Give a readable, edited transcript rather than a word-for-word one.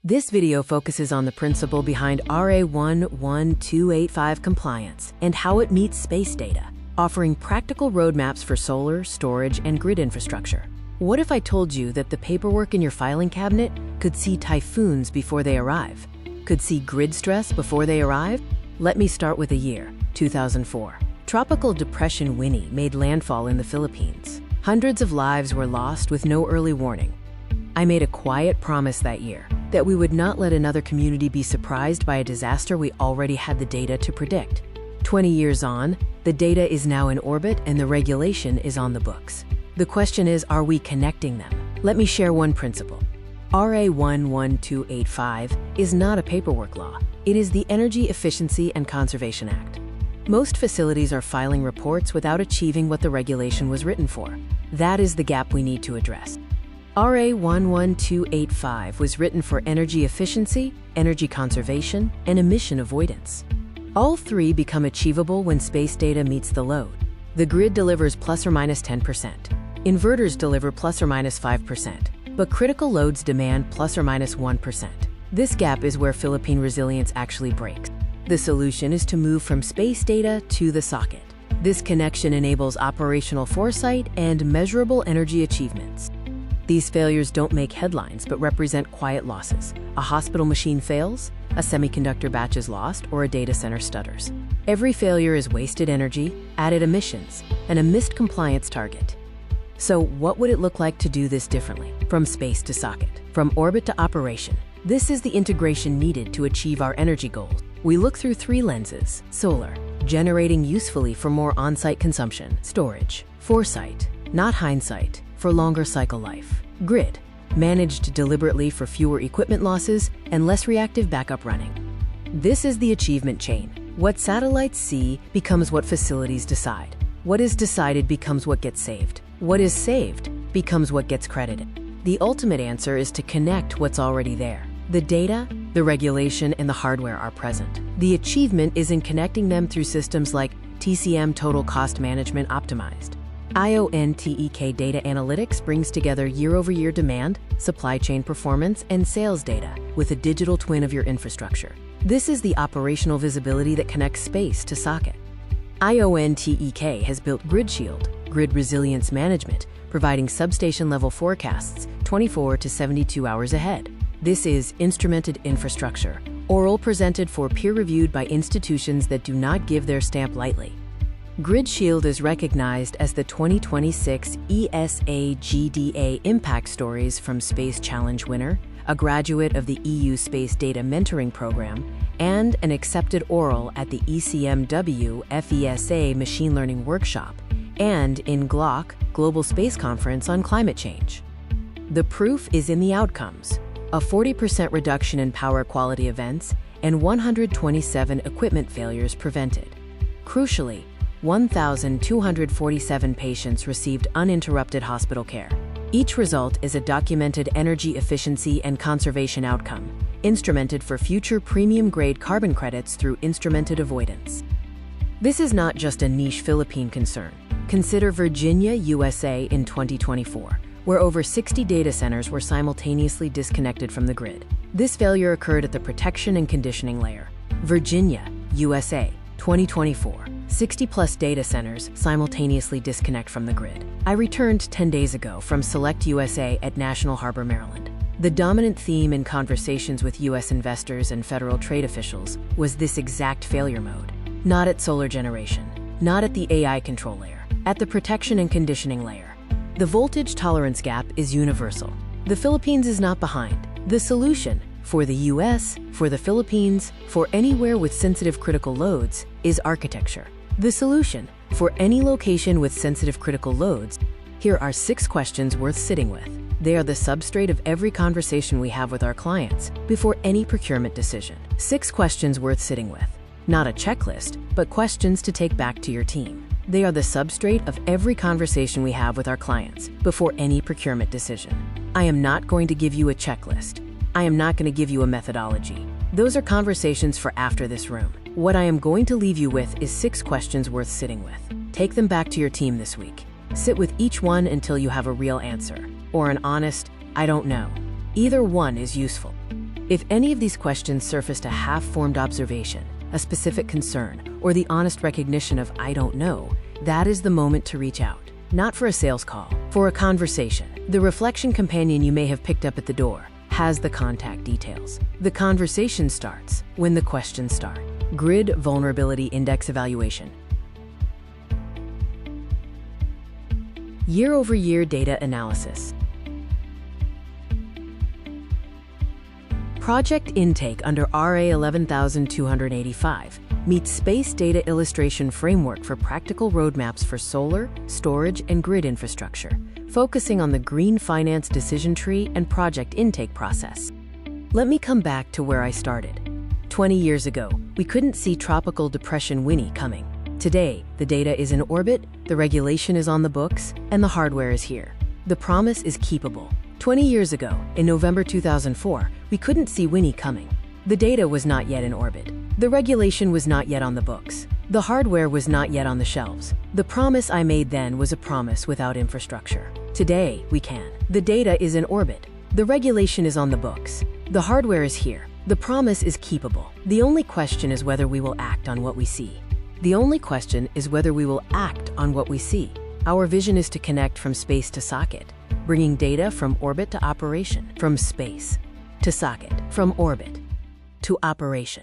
This video focuses on the principle behind RA 11285 compliance and how it meets space data, offering practical roadmaps for solar, storage, and grid infrastructure. What if I told you that the paperwork in your filing cabinet could see typhoons before they arrive? Could see grid stress before they arrive? Let me start with a year, 2004. Tropical Depression Winnie made landfall in the Philippines. Hundreds of lives were lost with no early warning. I made a quiet promise that year that we would not let another community be surprised by a disaster we already had the data to predict. 20 years on, the data is now in orbit and the regulation is on the books. The question is, are we connecting them? Let me share one principle. RA 11285 is not a paperwork law. It is the Energy Efficiency and Conservation Act. Most facilities are filing reports without achieving what the regulation was written for. That is the gap we need to address. RA 11285 was written for energy efficiency, energy conservation, and emission avoidance. All three become achievable when space data meets the load. The grid delivers plus or minus 10%. Inverters deliver plus or minus 5%, but critical loads demand plus or minus 1%. This gap is where Philippine resilience actually breaks. The solution is to move from space data to the socket. This connection enables operational foresight and measurable energy achievements. These failures don't make headlines but represent quiet losses. A hospital machine fails, a semiconductor batch is lost, or a data center stutters. Every failure is wasted energy, added emissions, and a missed compliance target. So what would it look like to do this differently? From space to socket, from orbit to operation. This is the integration needed to achieve our energy goals. We look through three lenses: solar, generating usefully for more on-site consumption; storage, foresight, not hindsight, for longer cycle life; grid, managed deliberately for fewer equipment losses and less reactive backup running. This is the achievement chain. What satellites see becomes what facilities decide. What is decided becomes what gets saved. What is saved becomes what gets credited. The ultimate answer is to connect what's already there. The data, the regulation, and the hardware are present. The achievement is in connecting them through systems like TCM Total Cost Management Optimized. IONTEK Data Analytics brings together year-over-year demand, supply chain performance, and sales data with a digital twin of your infrastructure. This is the operational visibility that connects space to socket. IONTEK has built Grid Shield, Grid Resilience Management, providing substation-level forecasts 24 to 72 hours ahead. This is instrumented infrastructure, oral presented for peer-reviewed by institutions that do not give their stamp lightly. Grid Shield is recognized as the 2026 ESA GDA Impact Stories from Space Challenge winner, a graduate of the EU Space Data Mentoring Program, and an accepted oral at the ECMW FESA Machine Learning Workshop, and in GLOC, Global Space Conference on Climate Change. The proof is in the outcomes: a 40% reduction in power quality events and 127 equipment failures prevented. Crucially, 1,247 patients received uninterrupted hospital care. Each result is a documented energy efficiency and conservation outcome, instrumented for future premium-grade carbon credits through instrumented avoidance. This is not just a niche Philippine concern. Consider Virginia, USA in 2024, where over 60 data centers were simultaneously disconnected from the grid. This failure occurred at the protection and conditioning layer. Virginia, USA, 2024. 60-plus data centers simultaneously disconnect from the grid. I returned 10 days ago from Select USA at National Harbor, Maryland. The dominant theme in conversations with U.S. investors and federal trade officials was this exact failure mode. Not at solar generation, not at the AI control layer, at the protection and conditioning layer. The voltage tolerance gap is universal. The Philippines is not behind. The solution for the U.S., for the Philippines, for anywhere with sensitive critical loads is architecture. The solution for any location with sensitive critical loads. Here are 6 questions worth sitting with. They are the substrate of every conversation we have with our clients before any procurement decision. 6 questions worth sitting with. Not a checklist, but questions to take back to your team. They are the substrate of every conversation we have with our clients before any procurement decision. I am not going to give you a checklist. I am not going to give you a methodology. Those are conversations for after this room. What I am going to leave you with is 6 questions worth sitting with. Take them back to your team this week. Sit with each one until you have a real answer, or an honest, I don't know. Either one is useful. If any of these questions surfaced a half-formed observation, a specific concern, or the honest recognition of "I don't know," that is the moment to reach out. Not for a sales call, for a conversation. The reflection companion you may have picked up at the door has the contact details. The conversation starts when the questions start. Grid Vulnerability Index Evaluation. Year-over-year data analysis. Project intake under RA 11285 meets Space Data Illustration Framework for practical roadmaps for solar, storage, and grid infrastructure, focusing on the green finance decision tree and project intake process. Let me come back to where I started. 20 years ago, we couldn't see Tropical Depression Winnie coming. Today, the data is in orbit, the regulation is on the books, and the hardware is here. The promise is keepable. 20 years ago, in November 2004, we couldn't see Winnie coming. The data was not yet in orbit. The regulation was not yet on the books. The hardware was not yet on the shelves. The promise I made then was a promise without infrastructure. Today, we can. The data is in orbit. The regulation is on the books. The hardware is here. The promise is keepable. The only question is whether we will act on what we see. The only question is whether we will act on what we see. Our vision is to connect from space to socket, bringing data from orbit to operation, from space to socket, from orbit to operation.